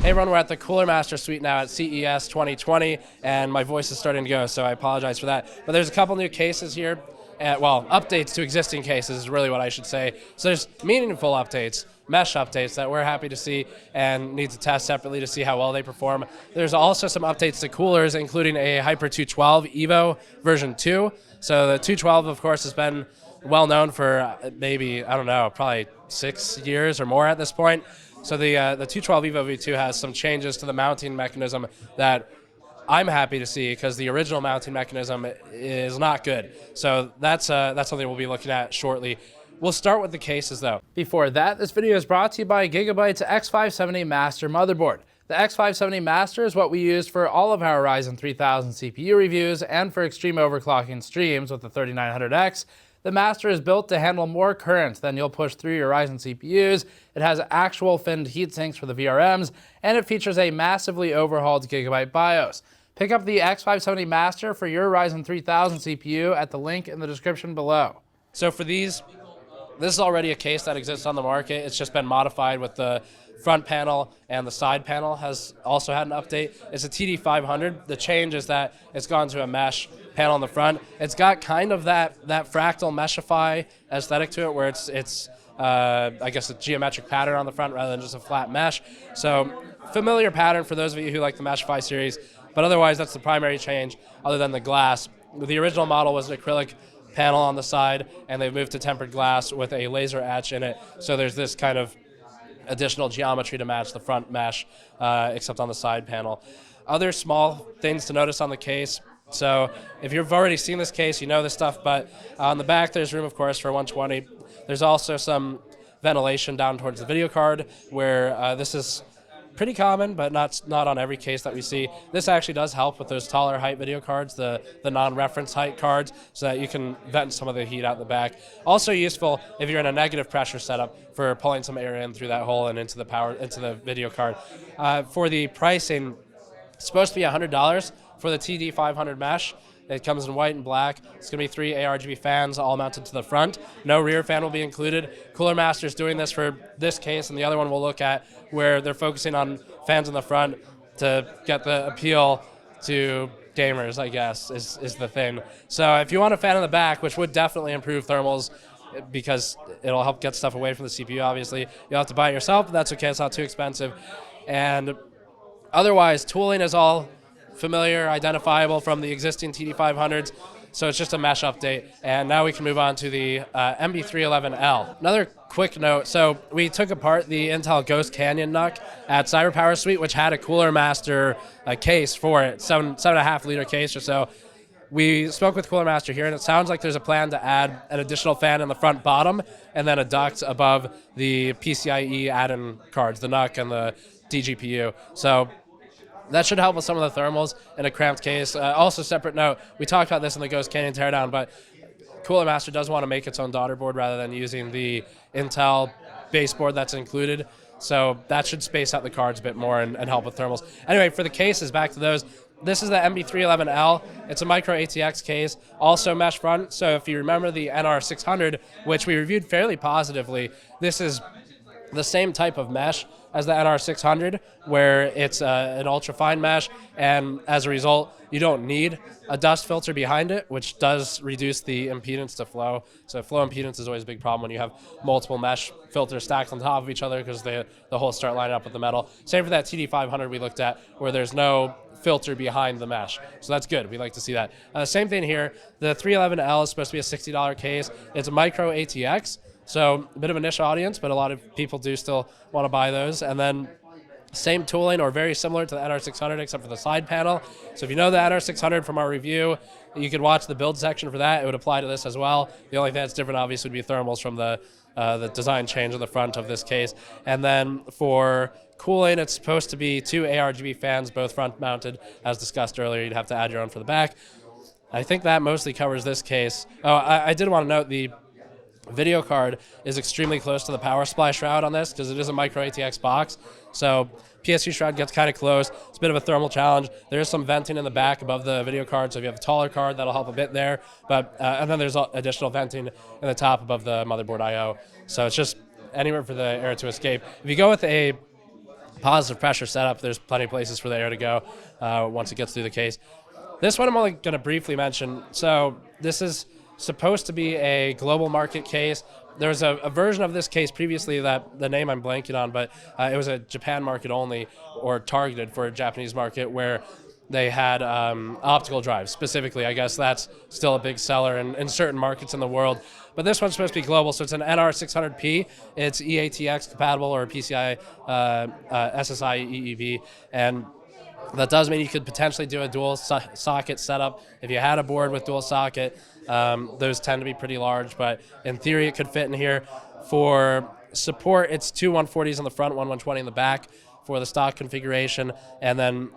Hey everyone, we're at the Cooler Master suite now at CES 2020, and my voice is starting to go, so I apologize for that. But there's a couple new cases here, well, updates to existing cases is really what I should say. So there's meaningful updates, mesh updates that we're happy to see and need to test separately to see how well they perform. There's also some updates to coolers, including a Hyper 212 Evo version 2. So the 212, of course, has been well known for maybe, I don't know, probably 6 years or more at this point. So the 212 Evo V2 has some changes to the mounting mechanism that I'm happy to see because the original mounting mechanism is not good. So that's something we'll be looking at shortly. We'll start with the cases though. Before that, this video is brought to you by Gigabyte's X570 Master motherboard. The X570 Master is what we use for all of our Ryzen 3000 CPU reviews and for extreme overclocking streams with the 3900X. The Master is built to handle more current than you'll push through your Ryzen CPUs. It has actual finned heat sinks for the VRMs, and it features a massively overhauled Gigabyte BIOS. Pick up the X570 Master for your Ryzen 3000 CPU at the link in the description below. So for these, this is already a case that exists on the market. It's just been modified with the front panel, and the side panel has also had an update. It's a TD500. The change is that it's gone to a mesh panel on the front. It's got kind of that Fractal Meshify aesthetic to it, where it's I guess a geometric pattern on the front rather than just a flat mesh. So familiar pattern for those of you who like the Meshify series, but otherwise that's the primary change other than the glass. The original model was an acrylic panel on the side, and they've moved to tempered glass with a laser etch in it. So there's this kind of additional geometry to match the front mesh, except on the side panel. Other small things to notice on the case. So if you've already seen this case, you know this stuff, but on the back there's room, of course, for 120. There's also some ventilation down towards the video card, where this is pretty common, but not on every case that we see. This actually does help with those taller height video cards, the non-reference height cards, so that you can vent some of the heat out the back. Also useful if you're in a negative pressure setup for pulling some air in through that hole and into the video card. For the pricing, it's supposed to be $100 for the TD500 Mesh. It comes in white and black. It's going to be 3 ARGB fans all mounted to the front. No rear fan will be included. Cooler Master's doing this for this case, and the other one we'll look at where they're focusing on fans in the front to get the appeal to gamers, I guess, is the thing. So if you want a fan in the back, which would definitely improve thermals because it'll help get stuff away from the CPU, obviously, you'll have to buy it yourself, but that's okay. It's not too expensive. And otherwise, tooling is all familiar, identifiable from the existing TD500s, so it's just a mesh update. And now we can move on to the MB311L. Another quick note, so we took apart the Intel Ghost Canyon NUC at CyberPower Suite, which had a Cooler Master case for it, 7.5 liter case or so. We spoke with Cooler Master here, and it sounds like there's a plan to add an additional fan in the front bottom and then a duct above the PCIe add-in cards, the NUC and the DGPU. So that should help with some of the thermals in a cramped case. Also, separate note, we talked about this in the Ghost Canyon teardown, but Cooler Master does want to make its own daughter board rather than using the Intel baseboard that's included. So that should space out the cards a bit more and help with thermals. Anyway, for the cases, back to those. This is the MB311L. It's a micro ATX case, also mesh front. So if you remember the NR600, which we reviewed fairly positively, this is the same type of mesh as the NR600, where it's an ultra-fine mesh, and as a result, you don't need a dust filter behind it, which does reduce the impedance to flow. So flow impedance is always a big problem when you have multiple mesh filters stacked on top of each other because the holes start lining up with the metal. Same for that TD500 we looked at, where there's no filter behind the mesh. So that's good. We like to see that. Same thing here. The 311L is supposed to be a $60 case. It's a micro ATX. So a bit of a niche audience, but a lot of people do still want to buy those. And then same tooling or very similar to the NR600 except for the side panel. So if you know the NR600 from our review, you could watch the build section for that. It would apply to this as well. The only thing that's different obviously would be thermals from the design change on the front of this case. And then for cooling, it's supposed to be 2 ARGB fans, both front mounted. As discussed earlier, you'd have to add your own for the back. I think that mostly covers this case. Oh, I did want to note the video card is extremely close to the power supply shroud on this because it is a micro ATX box. So PSU shroud gets kind of close. It's a bit of a thermal challenge. There is some venting in the back above the video card, so if you have a taller card, that'll help a bit there. But and then there's additional venting in the top above the motherboard I/O. So it's just anywhere for the air to escape. If you go with a positive pressure setup. There's plenty of places for the air to go once it gets through the case. This one I'm only going to briefly mention. So this is supposed to be a global market case. There was a version of this case previously that the name I'm blanking on, but it was a Japan market only, or targeted for a Japanese market, where they had optical drives specifically. I guess that's still a big seller in certain markets in the world. But this one's supposed to be global, so it's an NR600P. It's EATX compatible or PCI SSI EEV, and that does mean you could potentially do a dual socket setup. If you had a board with dual socket, those tend to be pretty large, but in theory it could fit in here. For support, it's two 140s in the front, one 120 in the back for the stock configuration, and then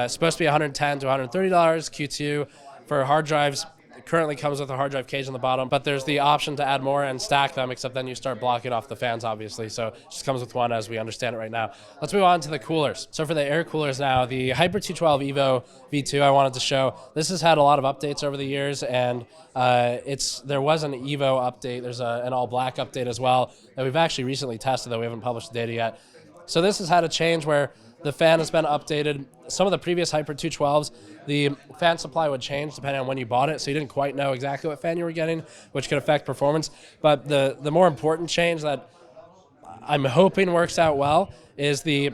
supposed to be $110 to $130 Q2 for hard drives. It currently comes with a hard drive cage on the bottom, but there's the option to add more and stack them, except then you start blocking off the fans, obviously. So it just comes with one as we understand it right now. Let's move on to the coolers. So for the air coolers now, the Hyper 212 Evo V2 I wanted to show. This has had a lot of updates over the years, and there was an Evo update. There's an all-black update as well that we've actually recently tested, though we haven't published the data yet. So this has had a change where the fan has been updated. Some of the previous Hyper 212s, the fan supply would change depending on when you bought it, so you didn't quite know exactly what fan you were getting, which could affect performance. But the more important change that I'm hoping works out well is the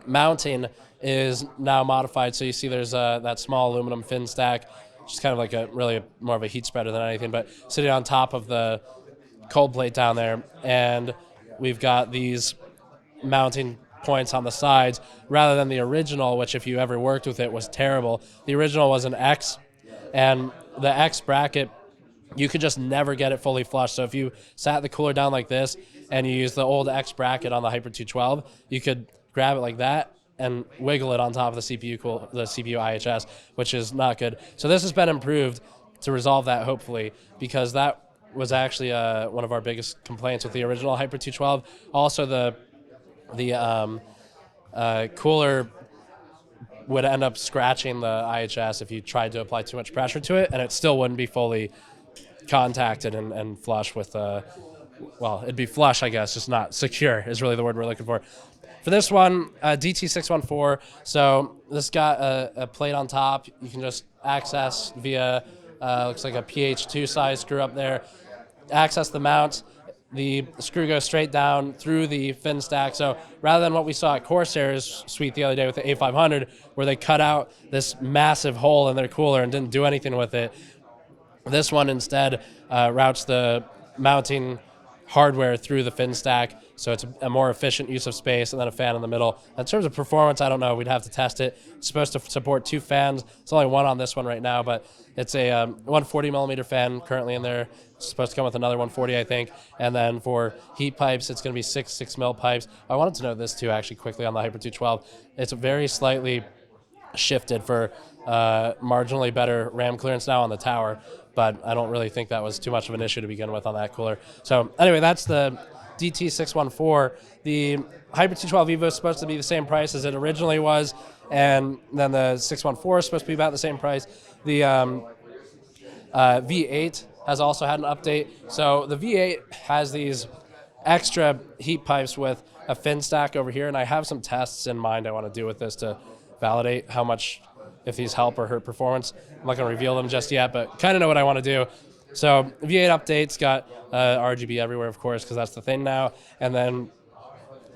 mounting is now modified. So you see there's that small aluminum fin stack, which is kind of like more of a heat spreader than anything, but sitting on top of the cold plate down there. And we've got these mounting points on the sides rather than the original, which if you ever worked with it was terrible. The original was an X, and the X bracket, you could just never get it fully flush. So if you sat the cooler down like this and you use the old X bracket on the Hyper 212, you could grab it like that and wiggle it on top of the CPU IHS, which is not good. So this has been improved to resolve that, hopefully, because that was actually one of our biggest complaints with the original Hyper 212. Also, the cooler would end up scratching the IHS if you tried to apply too much pressure to it, and it still wouldn't be fully contacted and flush with well, it'd be flush, I guess, just not secure is really the word we're looking for. For this one, DT614, so this got a plate on top. You can just access via, looks like a PH2 size screw up there, access the mount. The screw goes straight down through the fin stack. So rather than what we saw at Corsair's suite the other day with the A500, where they cut out this massive hole in their cooler and didn't do anything with it, this one instead routes the mounting hardware through the fin stack, so it's a more efficient use of space, and then a fan in the middle. In terms of performance, I don't know. We'd have to test it. It's supposed to support two fans. It's only one on this one right now, but it's a 140 millimeter fan currently in there. It's supposed to come with another 140, I think. And then for heat pipes, it's going to be 6 mil pipes. I wanted to note this too, actually, quickly on the Hyper 212. It's very slightly shifted for marginally better RAM clearance now on the tower, but I don't really think that was too much of an issue to begin with on that cooler. So anyway, that's the DT614. The Hyper 212 Evo is supposed to be the same price as it originally was, and then the 614 is supposed to be about the same price. The V8 has also had an update. So the V8 has these extra heat pipes with a fin stack over here, and I have some tests in mind I want to do with this to validate how much, if these help or hurt performance. I'm not going to reveal them just yet, but kind of know what I want to do. So V8 updates got RGB everywhere, of course, because that's the thing now. And then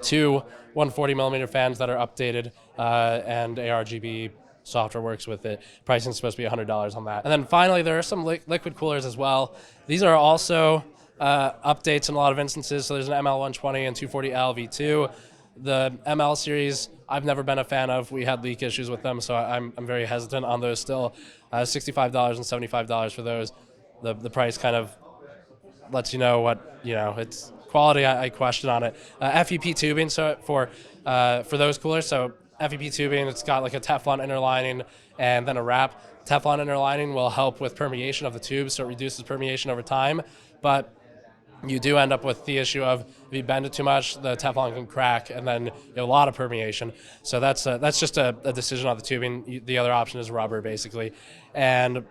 two 140 millimeter fans that are updated, and ARGB software works with it. Pricing is supposed to be $100 on that. And then finally, there are some liquid coolers as well. These are also updates in a lot of instances. So there's an ML120 and 240L V2. The ML series, I've never been a fan of. We had leak issues with them, so I'm very hesitant on those still. $65 and $75 for those. The price kind of lets you know what, it's quality I question on it. FEP tubing, so for those coolers, so FEP tubing, it's got like a Teflon inner lining and then a wrap. Teflon inner lining will help with permeation of the tubes, so it reduces permeation over time, but you do end up with the issue of if you bend it too much, the Teflon can crack, and then you have a lot of permeation. So that's just a decision on the tubing. The other option is rubber, basically. And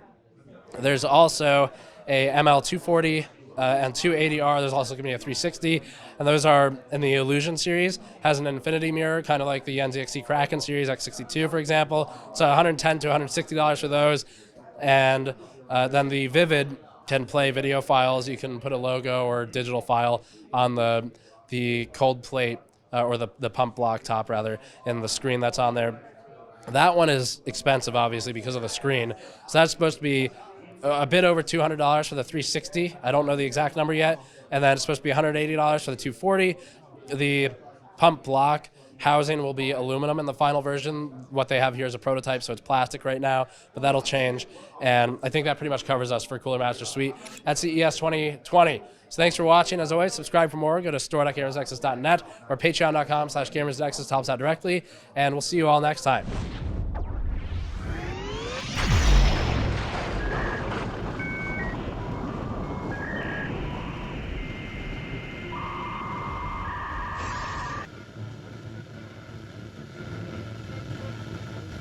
there's also a ML240 and 280R. There's also going to be a 360, and those are in the Illusion series. Has an infinity mirror, kind of like the NZXT Kraken series X62, for example. So $110 to $160 for those, and then the Vivid can play video files. You can put a logo or digital file on the cold plate or the pump block top rather, in the screen that's on there. That one is expensive, obviously, because of the screen. So that's supposed to be a bit over $200 for the 360. I don't know the exact number yet. And then it's supposed to be $180 for the 240. The pump block housing will be aluminum in the final version. What they have here is a prototype, so it's plastic right now, but that'll change. And I think that pretty much covers us for Cooler Master Suite at CES 2020. So thanks for watching. As always, subscribe for more. Go to store.gamersnexus.net or patreon.com/gamersnexus to help us out directly. And we'll see you all next time.